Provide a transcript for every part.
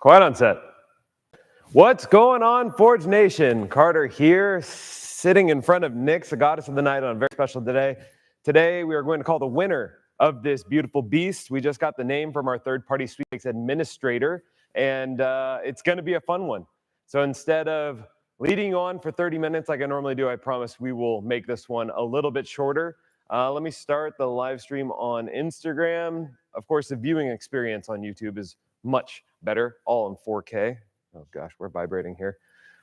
Quiet on set. What's going on, Forge Nation? Carter here, sitting in front of Nyx, the goddess of the night, on a very special day. Today, we are going to call the winner of this beautiful beast. We just got the name from our third-party sweepstakes administrator, and it's going to be a fun one. So instead of leading on for 30 minutes like I normally do, I promise we will make this one a little bit shorter. Let me start the live stream on Instagram. Of course, the viewing experience on YouTube is much better, all in 4K. Oh gosh, we're vibrating here.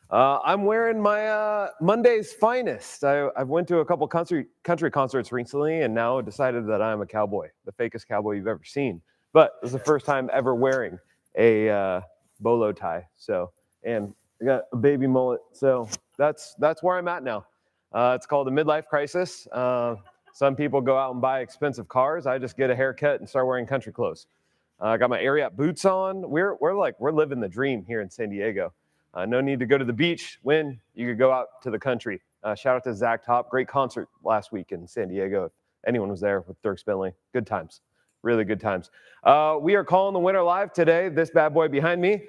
I'm wearing my Monday's finest. I went to a couple country concerts recently and now decided that I'm a cowboy, the fakest cowboy you've ever seen. But this is the first time ever wearing a bolo tie. So, and I got a baby mullet. So that's where I'm at now. It's called a midlife crisis. Some people go out and buy expensive cars. I just get a haircut and start wearing country clothes. I got my Ariat boots on. We're living the dream here in San Diego. No need to go to the beach when you could go out to the country. Shout out to Zach Top. Great concert last week in San Diego. If anyone was there with Dirk Bentley. Good times. Really good times. We are calling the winner live today. This bad boy behind me,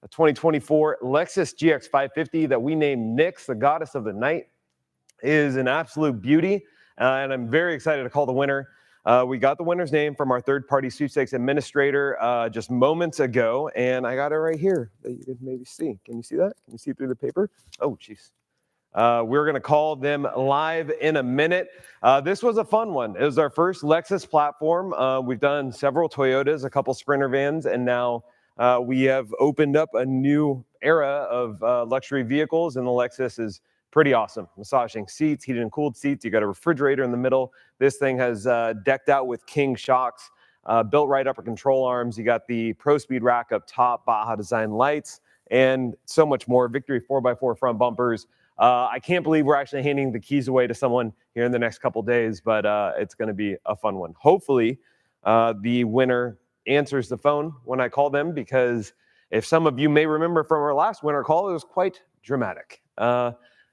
a 2024 Lexus GX550 that we named Nyx, the goddess of the night, is an absolute beauty. And I'm very excited to call the winner. We got the winner's name from our third-party sweepstakes administrator just moments ago, and I got it right here that you can maybe see. Can you see that? Can you see through the paper? Oh, jeez. We're going to call them live in a minute. This was a fun one. It was our first Lexus platform. We've done several Toyotas, a couple Sprinter vans, and now we have opened up a new era of luxury vehicles, and the Lexus is pretty awesome. Massaging seats, heated and cooled seats. You got a refrigerator in the middle. This thing has decked out with King shocks, built right upper control arms. You got the Pro Speed rack up top, Baja design lights, and so much more. Victory 4x4 front bumpers. I can't believe we're actually handing the keys away to someone here in the next couple days, but it's going to be a fun one. Hopefully, the winner answers the phone when I call them, because if some of you may remember from our last winner call, it was quite dramatic.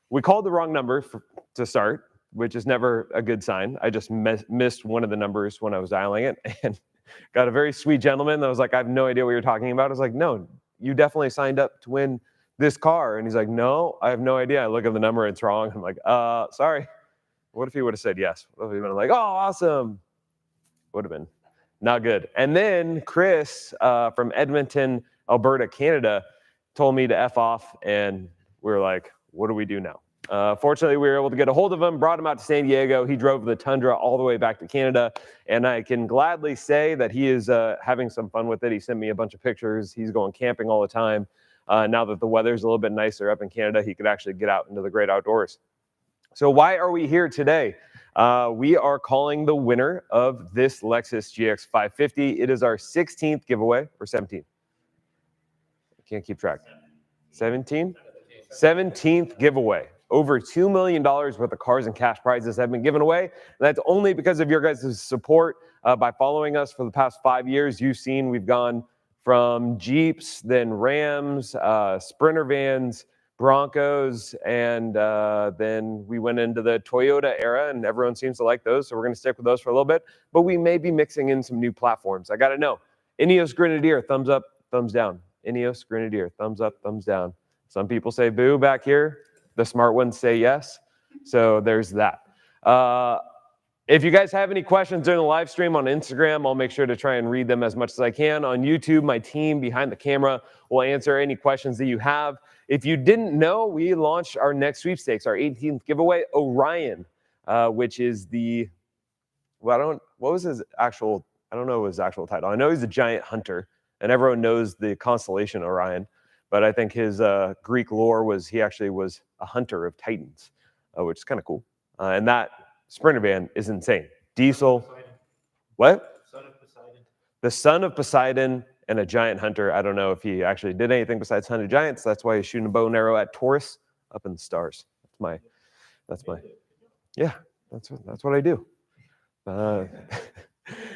We called the wrong number to start, which is never a good sign. I just missed one of the numbers when I was dialing it, and got a very sweet gentleman that was like, I have no idea what you're talking about. I was like, no, you definitely signed up to win this car. And he's like, no, I have no idea. I look at the number, and it's wrong. I'm like, sorry. What if he would have said yes? What if he would have been like, oh, awesome? Would have been not good. And then Chris from Edmonton, Alberta, Canada, told me to F off, and we were like, what do we do now? Fortunately, we were able to get a hold of him, brought him out to San Diego. He drove the Tundra all the way back to Canada, and I can gladly say that he is having some fun with it. He sent me a bunch of pictures. He's going camping all the time. Now that the weather's a little bit nicer up in Canada, he could actually get out into the great outdoors. So why are we here today? We are calling the winner of this Lexus GX550. It is our 16th giveaway, or 17th. I can't keep track. 17? 17th giveaway. Over $2 million worth of cars and cash prizes have been given away. And that's only because of your guys' support. By following us for the past 5 years, you've seen we've gone from Jeeps, then Rams, Sprinter vans, Broncos, and then we went into the Toyota era, and everyone seems to like those, so we're going to stick with those for a little bit. But we may be mixing in some new platforms. I got to know. Ineos Grenadier, thumbs up, thumbs down. Ineos Grenadier, thumbs up, thumbs down. Some people say boo back here. The smart ones say yes. So there's that. If you guys have any questions during the live stream on Instagram, I'll make sure to try and read them as much as I can. On YouTube, my team behind the camera will answer any questions that you have. If you didn't know, we launched our next sweepstakes, our 18th giveaway, Orion, which is the, I don't know his actual title. I know he's a giant hunter, and everyone knows the constellation Orion. But I think his Greek lore was he actually was a hunter of titans, which is kind of cool. And that Sprinter van is insane. Diesel. What? Son of Poseidon. The son of Poseidon and a giant hunter. I don't know if he actually did anything besides hunt giants. That's why he's shooting a bow and arrow at Taurus up in the stars. That's my. Yeah, that's what I do.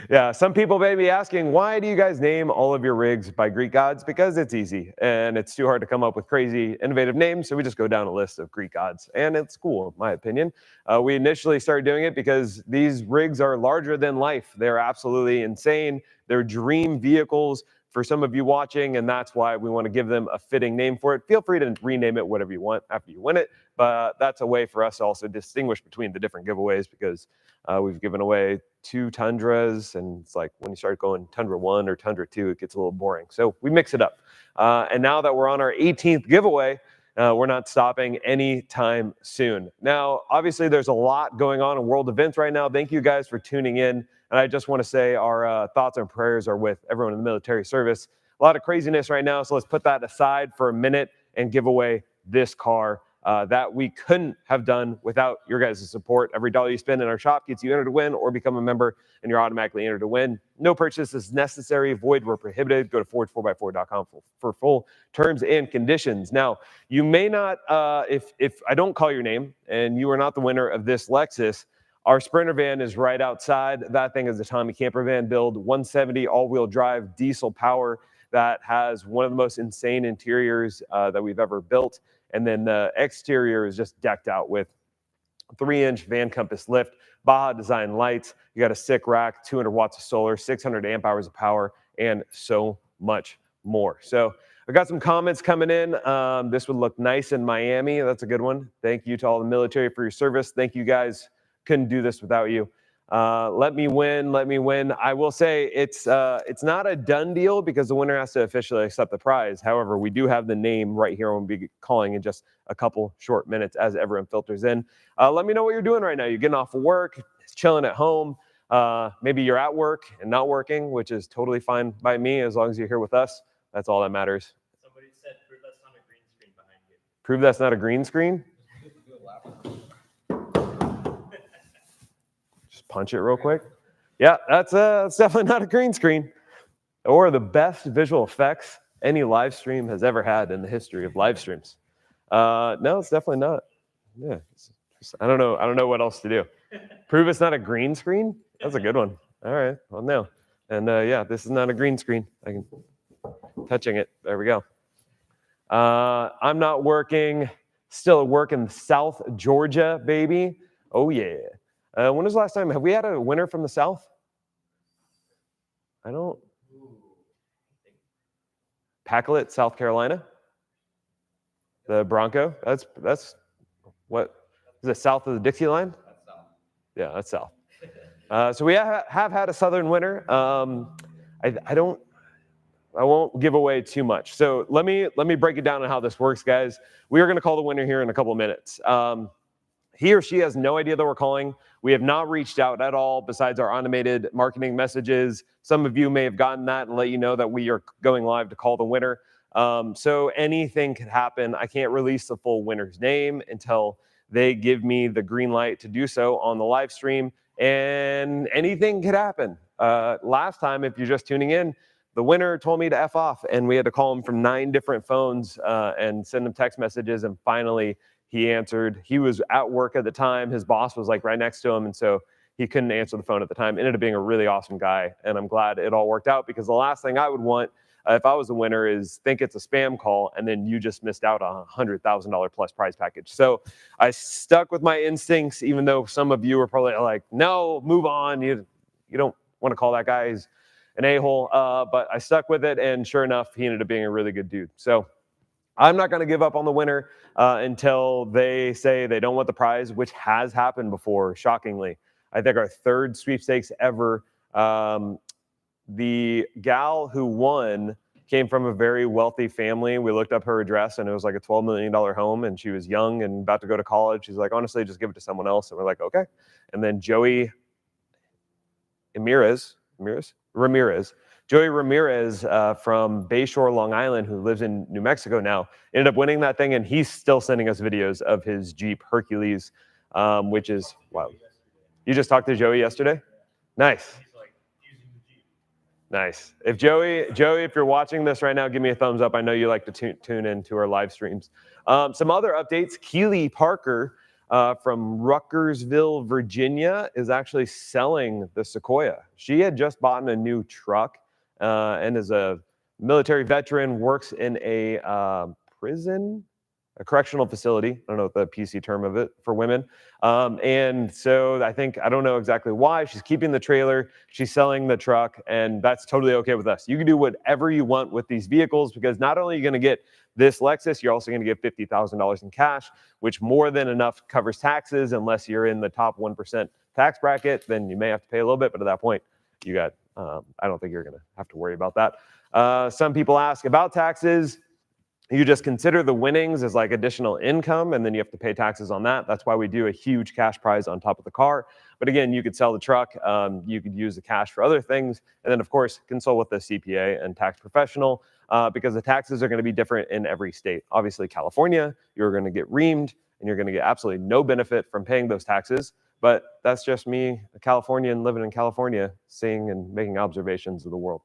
Yeah, some people may be asking, why do you guys name all of your rigs by Greek gods? Because it's easy, and it's too hard to come up with crazy, innovative names, so we just go down a list of Greek gods, and it's cool, in my opinion. We initially started doing it because these rigs are larger than life. They're absolutely insane. They're dream vehicles for some of you watching, and that's why we want to give them a fitting name for it. Feel free to rename it whatever you want after you win it, but that's a way for us to also distinguish between the different giveaways, because we've given away 2 Tundras, and it's like when you start going Tundra 1 or Tundra 2, it gets a little boring. So we mix it up. And now that we're on our 18th giveaway, we're not stopping anytime soon. Now, obviously, there's a lot going on in world events right now. Thank you guys for tuning in. And I just want to say our thoughts and prayers are with everyone in the military service. A lot of craziness right now, so let's put that aside for a minute and give away this car that we couldn't have done without your guys' support. Every dollar you spend in our shop gets you entered to win, or become a member and you're automatically entered to win. No purchase is necessary, void where prohibited. Go to forge4x4.com for full terms and conditions. Now, you may not, if I don't call your name and you are not the winner of this Lexus, our Sprinter van is right outside. That thing is a Tommy camper van build, 170 all-wheel drive diesel power that has one of the most insane interiors that we've ever built. And then the exterior is just decked out with 3-inch van compass lift, Baja design lights. You got a sick rack, 200 watts of solar, 600 amp hours of power, and so much more. So I got some comments coming in. This would look nice in Miami. That's a good one. Thank you to all the military for your service. Thank you guys. Couldn't do this without you. Let me win. Let me win. I will say it's not a done deal because the winner has to officially accept the prize. However, we do have the name right here. We'll be calling in just a couple short minutes as everyone filters in. Let me know what you're doing right now. You're getting off of work, chilling at home. Maybe you're at work and not working, which is totally fine by me as long as you're here with us. That's all that matters. Somebody said, prove that's not a green screen behind you. Prove that's not a green screen? Just punch it real quick. Yeah, that's definitely not a green screen. Or the best visual effects any live stream has ever had in the history of live streams. No, it's definitely not. Yeah, I don't know what else to do. Prove it's not a green screen? That's a good one. All right, well, no. And yeah, this is not a green screen. I can touching it. There we go. I'm not working. Still at work in South Georgia, baby. Oh, yeah. When was the last time? Have we had a winner from the South? I don't. Pacolet, South Carolina. The Bronco. That's what is it? South of the Dixie line? That's south. Yeah, that's south. So we have had a Southern winner. I won't give away too much. So let me break it down on how this works, guys. We are going to call the winner here in a couple of minutes. He or she has no idea that we're calling. We have not reached out at all besides our automated marketing messages. Some of you may have gotten that and let you know that we are going live to call the winner. So anything could happen. I can't release the full winner's name until they give me the green light to do so on the live stream, and anything could happen. Last time, if you're just tuning in, the winner told me to F off, and we had to call him from 9 different phones and send him text messages, and finally he answered. He was at work at the time. His boss was like right next to him, and so he couldn't answer the phone at the time. Ended up being a really awesome guy, and I'm glad it all worked out, because the last thing I would want if I was a winner is think it's a spam call, and then you just missed out on a $100,000 plus prize package. So I stuck with my instincts, even though some of you are probably like, no, move on. You don't want to call that guy. He's an a-hole. But I stuck with it, and sure enough, he ended up being a really good dude. So I'm not going to give up on the winner until they say they don't want the prize, which has happened before, shockingly. I think our 3rd sweepstakes ever. The gal who won came from a very wealthy family. We looked up her address, and it was like a $12 million home, and she was young and about to go to college. She's like, honestly, just give it to someone else. And we're like, okay. And then Joey Ramirez from Bayshore, Long Island, who lives in New Mexico now, ended up winning that thing, and he's still sending us videos of his Jeep Hercules, which is wild. You just talked to Joey yesterday? Nice. Nice. If Joey, if you're watching this right now, give me a thumbs up. I know you like to tune into our live streams. Some other updates. Keely Parker from Ruckersville, Virginia, is actually selling the Sequoia. She had just bought a new truck and is a military veteran, works in a prison. a correctional facility. I don't know what the PC term of it for women. And so I don't know exactly why. She's keeping the trailer, she's selling the truck, and that's totally okay with us. You can do whatever you want with these vehicles, because not only are you going to get this Lexus, you're also going to get $50,000 in cash, which more than enough covers taxes. Unless you're in the top 1% tax bracket, then you may have to pay a little bit, but at that point, you got, I don't think you're going to have to worry about that. Some people ask about taxes. You just consider the winnings as like additional income, and then you have to pay taxes on that. That's why we do a huge cash prize on top of the car. But again, you could sell the truck, you could use the cash for other things, and then of course, consult with the CPA and tax professional, because the taxes are going to be different in every state. Obviously, California, you're going to get reamed, and you're going to get absolutely no benefit from paying those taxes. But that's just me, a Californian living in California, seeing and making observations of the world.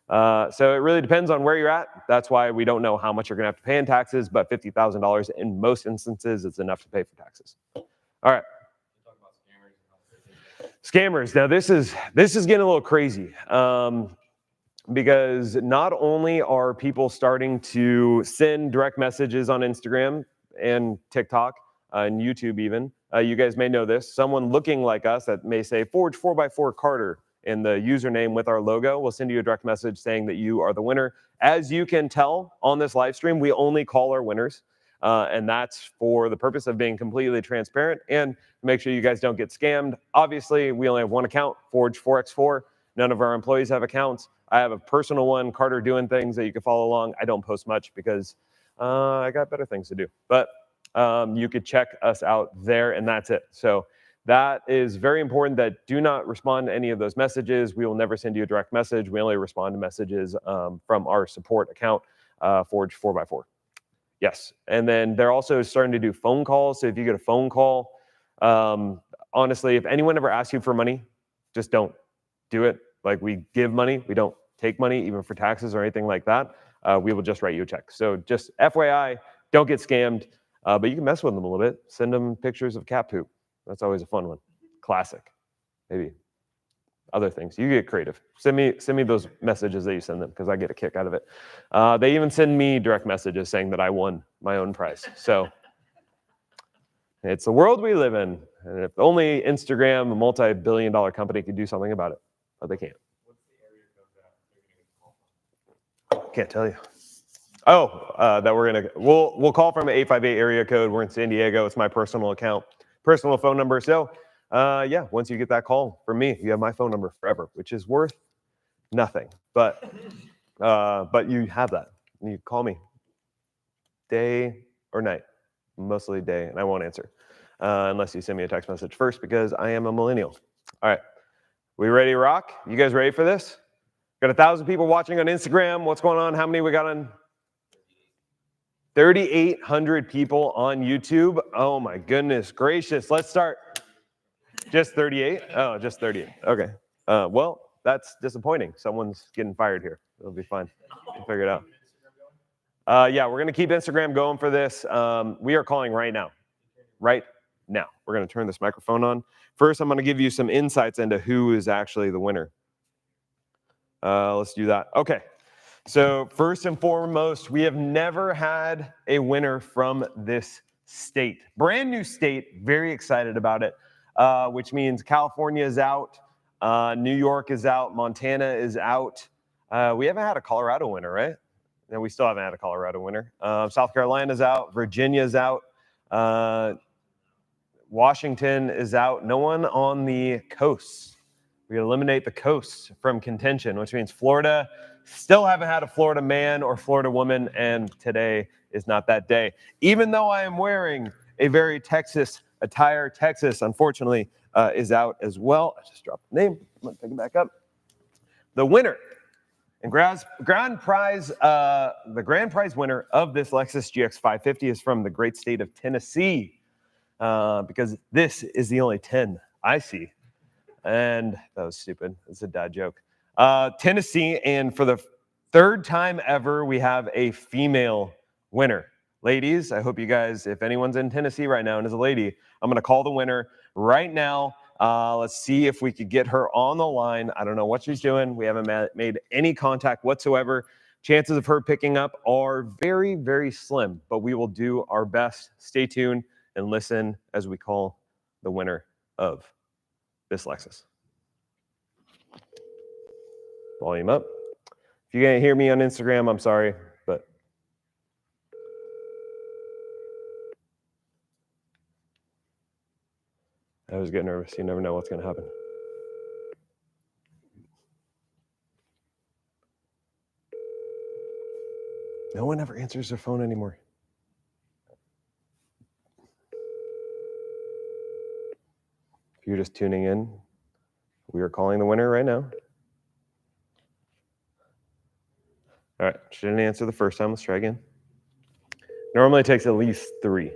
So it really depends on where you're at. That's why we don't know how much you're going to have to pay in taxes, but $50,000 in most instances is enough to pay for taxes. All right. Scammers. Now this is getting a little crazy, because not only are people starting to send direct messages on Instagram and TikTok and YouTube even. You guys may know this. Someone looking like us that may say Forge 4x4 Carter in the username with our logo will send you a direct message saying that you are the winner. As you can tell on this live stream, we only call our winners, and that's for the purpose of being completely transparent and make sure you guys don't get scammed. Obviously, we only have one account, Forge 4x4. None of our employees have accounts. I have a personal one, Carter Doing Things, that you can follow along. I don't post much because I got better things to do. But you could check us out there, and that's it. So that is very important, that do not respond to any of those messages. We will never send you a direct message. We only respond to messages from our support account, Forge 4x4. Yes, and then they're also starting to do phone calls. So if you get a phone call, honestly, if anyone ever asks you for money, just don't do it. Like, we give money, we don't take money, even for taxes or anything like that. We will just write you a check. So just FYI, don't get scammed, but you can mess with them a little bit. Send them pictures of cat poop. That's always a fun one. Classic. Maybe other things. You get creative. Send me those messages that you send them, because I get a kick out of it. They even send me direct messages saying that I won my own prize. So it's the world we live in. And if only Instagram, a multi-billion-dollar company, could do something about it, but they can't. What's the area code that they're going to call from? Can't tell you. Oh, that we'll call from an 858 area code. We're in San Diego. It's my personal account, personal phone number. So yeah, once you get that call from me, you have my phone number forever, which is worth nothing. But you have that. And you call me day or night, mostly day, and I won't answer unless you send me a text message first, because I am a millennial. All right, we ready to rock? You guys ready for this? Got 1,000 people watching on Instagram. What's going on? How many we got on? 3,800 people on YouTube. Oh my goodness gracious. Let's start. Just 38? Oh, just 38. Okay. Well, that's disappointing. Someone's getting fired here. It'll be fine. We'll figure it out. Yeah, we're going to keep Instagram going for this. We are calling right now. Right now. We're going to turn this microphone on. First, I'm going to give you some insights into who is actually the winner. Let's do that. Okay. So first and foremost, we have never had a winner from this state. Brand new state. Very excited about it. Which means California is out, New York is out, Montana is out. We haven't had a Colorado winner, right? No, we still haven't had a Colorado winner. South Carolina's out, Virginia's out, Washington is out. No one on the coasts. We eliminate the coasts from contention, which means Florida, still haven't had a Florida man or Florida woman, and today is not that day. Even though I am wearing a very Texas attire, Texas, unfortunately, is out as well. I just dropped the name. I'm going to pick it back up. The winner and grand prize, the grand prize winner of this Lexus GX550 is from the great state of Tennessee, because this is the only 10 I see. And that was stupid. It's a dad joke. Tennessee, and for the third time ever, we have a female winner. Ladies, I hope you guys, if anyone's in Tennessee right now and is a lady, I'm going to call the winner right now. Let's see if we could get her on the line. I don't know what she's doing. We haven't made any contact whatsoever Chances of her picking up are very, very slim, but we will do our best. Stay tuned and listen as we call the winner of this Lexus. Volume up. If you can't hear me on Instagram, I'm sorry, but I was getting nervous. You never know what's going to happen. No one ever answers their phone anymore. If you're just tuning in, we are calling the winner right now. All right, she didn't answer the first time. Let's try again. Normally it takes at least 3.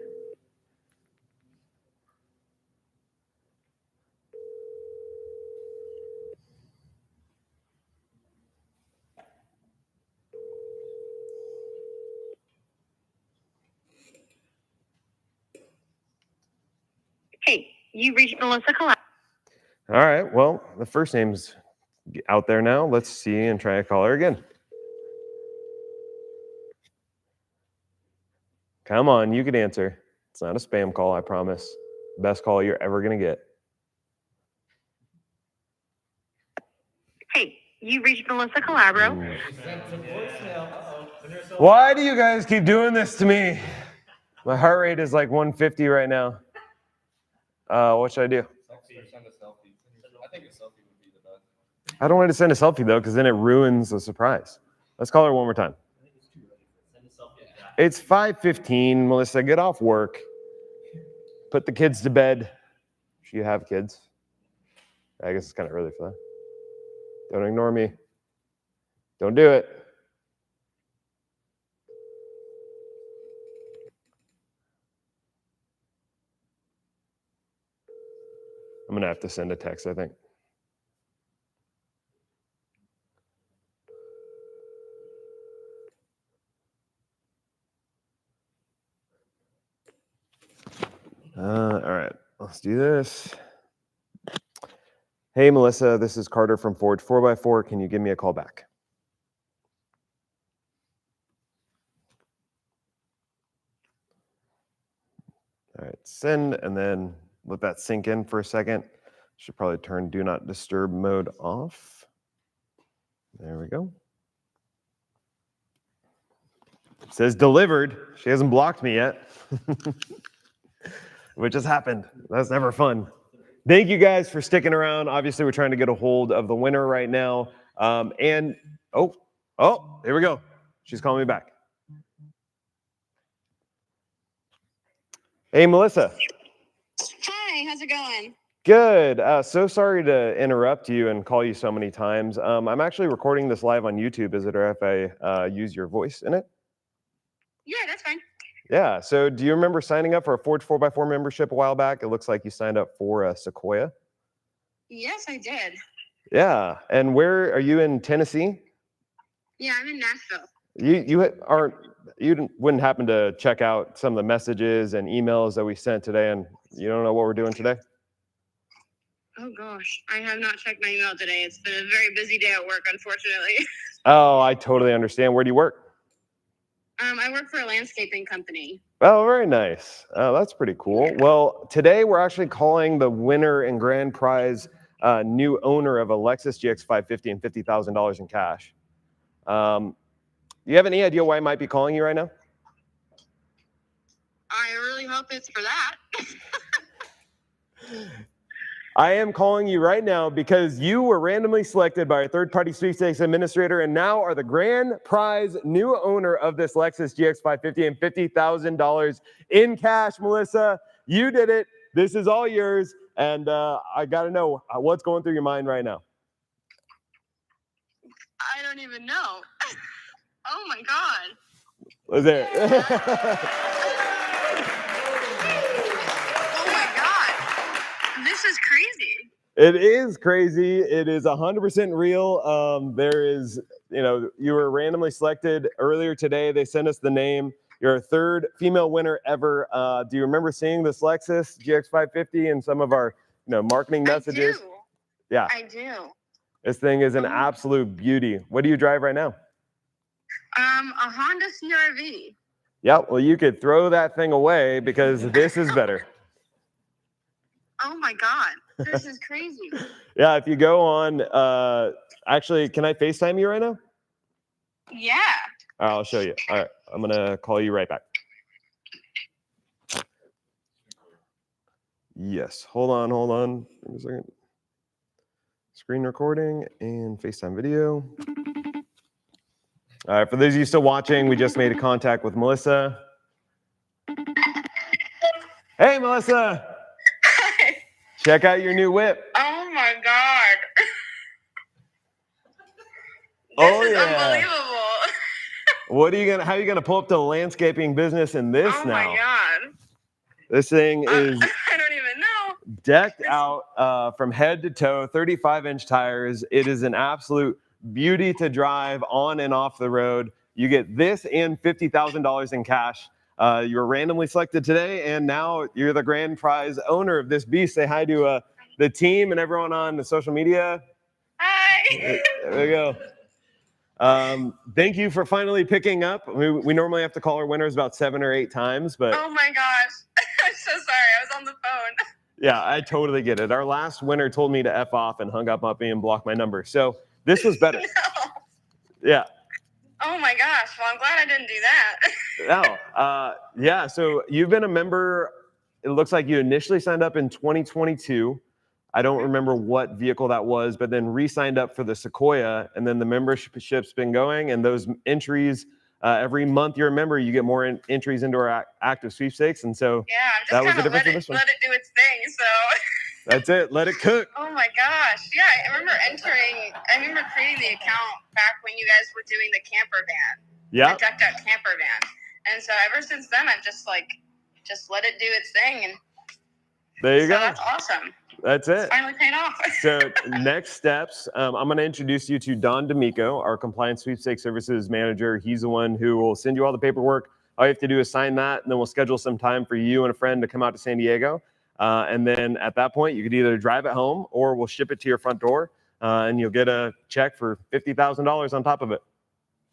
Hey, you reached Melissa Collab. All right, well, the first name's out there now. Let's see and try to call her again. Come on, you can answer. It's not a spam call, I promise. Best call you're ever going to get. Hey, you reached Melissa Calabro. Why do you guys keep doing this to me? My heart rate is like 150 right now. What should I do? Send a selfie. I think a selfie would be the best. I don't want to send a selfie, though, because then it ruins the surprise. Let's call her one more time. It's 5:15. Melissa, get off work. Put the kids to bed. If you have kids. I guess it's kind of early for that. Don't ignore me. Don't do it. I'm going to have to send a text, I think. All right, let's do this. Hey, Melissa, this is Carter from Forge 4x4. Can you give me a call back? All right, send, and then let that sink in for a second. Should probably turn do not disturb mode off. There we go. It says delivered. She hasn't blocked me yet. Which has happened. That's never fun. Thank you guys for sticking around. Obviously, we're trying to get a hold of the winner right now. Oh, here we go. She's calling me back. Hey, Melissa. Hi, how's it going? Good. So sorry to interrupt you and call you so many times. I'm actually recording this live on YouTube. Is it or if I use your voice in it? Yeah, that's fine. Yeah. So do you remember signing up for a Forge 4x4 membership a while back? It looks like you signed up for Sequoia. Yes, I did. Yeah. And where are you in Tennessee? Yeah, I'm in Nashville. You wouldn't happen to check out some of the messages and emails that we sent today, and you don't know what we're doing today? Oh gosh, I have not checked my email today. It's been a very busy day at work, unfortunately. Oh, I totally understand. Where do you work? I work for a landscaping company. Oh, very nice. Oh, that's pretty cool. Well, today we're actually calling the winner and grand prize new owner of a Lexus GX550 and $50,000 in cash. Do you have any idea why I might be calling you right now? I really hope it's for that. I am calling you right now because you were randomly selected by a third-party sweepstakes administrator and now are the grand prize new owner of this Lexus GX550 and $50,000 in cash, Melissa. You did it. This is all yours. And I got to know what's going through your mind right now. I don't even know. Oh my God. Was there? Oh my God. This is crazy. It is crazy. It is 100% real. There is, you were randomly selected earlier today. They sent us the name. You're a third female winner ever. Do you remember seeing this Lexus GX550 and some of our, marketing messages? I do. Yeah. I do. This thing is an absolute beauty. What do you drive right now? A Honda CR-V. Yeah, well, you could throw that thing away because this is better. Oh my God, this is crazy. Yeah, if you go on, actually, can I FaceTime you right now? Yeah. All right, I'll show you. All right, I'm gonna call you right back. Yes, hold on. Give me a second. Screen recording and FaceTime video. All right, for those of you still watching, we just made a contact with Melissa. Hey, Melissa. Hi. Check out your new whip. Oh my God. Oh, This is yeah. unbelievable. How are you gonna pull up the landscaping business in this Oh now? my God. This thing is I don't even know. decked out from head to toe, 35-inch tires. It is an absolute beauty to drive on and off the road. You get this and $50,000 in cash. You were randomly selected today, and now you're the grand prize owner of this beast. Say hi to the team and everyone on the social media. Hi. There we go. Thank you for finally picking up. We normally have to call our winners about 7 or 8 times, but Oh my gosh. I'm so sorry. I was on the phone. yeah, I totally get it. Our last winner told me to F off and hung up on me and blocked my number. So this was better. No. Yeah. Oh my gosh. Well, I'm glad I didn't do that. No. Yeah. So you've been a member. It looks like you initially signed up in 2022. I don't remember what vehicle that was, but then re-signed up for the Sequoia, and then the membership's been going, and those entries, every month you're a member, you get more entries into our active sweepstakes, and so Yeah, that I'm was just the kind of difference with this one. let it do its thing. So. That's it. Let it cook. Oh my gosh. Yeah, I remember creating the account back when you guys were doing the camper van. Yeah. The decked out camper van. And so ever since then, I've just let it do its thing. And there you so go. that's awesome. That's it. It's finally paid off. So next steps, I'm going to introduce you to Don D'Amico, our compliance sweepstakes services manager. He's the one who will send you all the paperwork. All you have to do is sign that, and then we'll schedule some time for you and a friend to come out to San Diego. And then at that point, you could either drive it home or we'll ship it to your front door, and you'll get a check for $50,000 on top of it.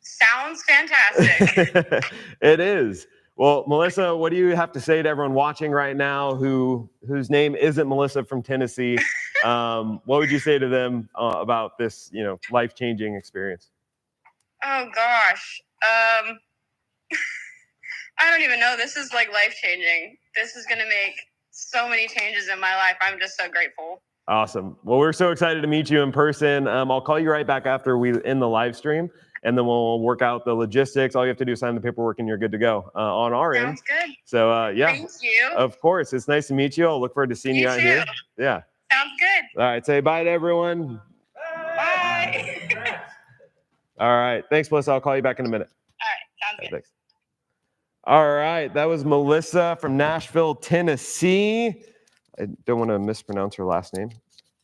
Sounds fantastic. It is. Well, Melissa, what do you have to say to everyone watching right now whose name isn't Melissa from Tennessee? What would you say to them about this, life-changing experience? Oh gosh. I don't even know. This is like life-changing. This is going to make so many changes in my life. I'm just so grateful. Awesome. Well, we're so excited to meet you in person. I'll call you right back after we end the live stream, and then we'll work out the logistics. All you have to do is sign the paperwork, and you're good to go on our end. Sounds good. So, yeah. Thank you. Of course. It's nice to meet you. I'll look forward to seeing you out here. Yeah. Sounds good. All right. Say bye to everyone. Bye. All right. Thanks, Melissa. I'll call you back in a minute. All right. Sounds good. Thanks. All right. That was Melissa from Nashville, Tennessee. I don't want to mispronounce her last name.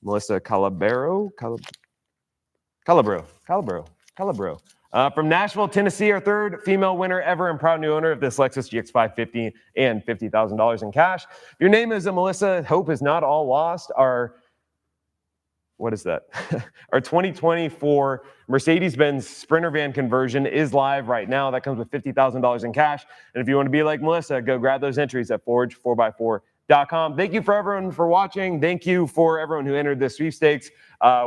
Melissa Calabro. From Nashville, Tennessee, our third female winner ever and proud new owner of this Lexus GX550 and $50,000 in cash. Your name is Melissa. Hope is not all lost. What is that? Our 2024 Mercedes-Benz Sprinter van conversion is live right now. That comes with $50,000 in cash. And if you want to be like Melissa, go grab those entries at forge4x4.com. Thank you for everyone for watching. Thank you for everyone who entered this sweepstakes.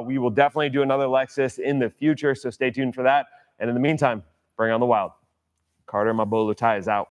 We will definitely do another Lexus in the future, so stay tuned for that. And in the meantime, bring on the wild. Carter, my bolo tie is out.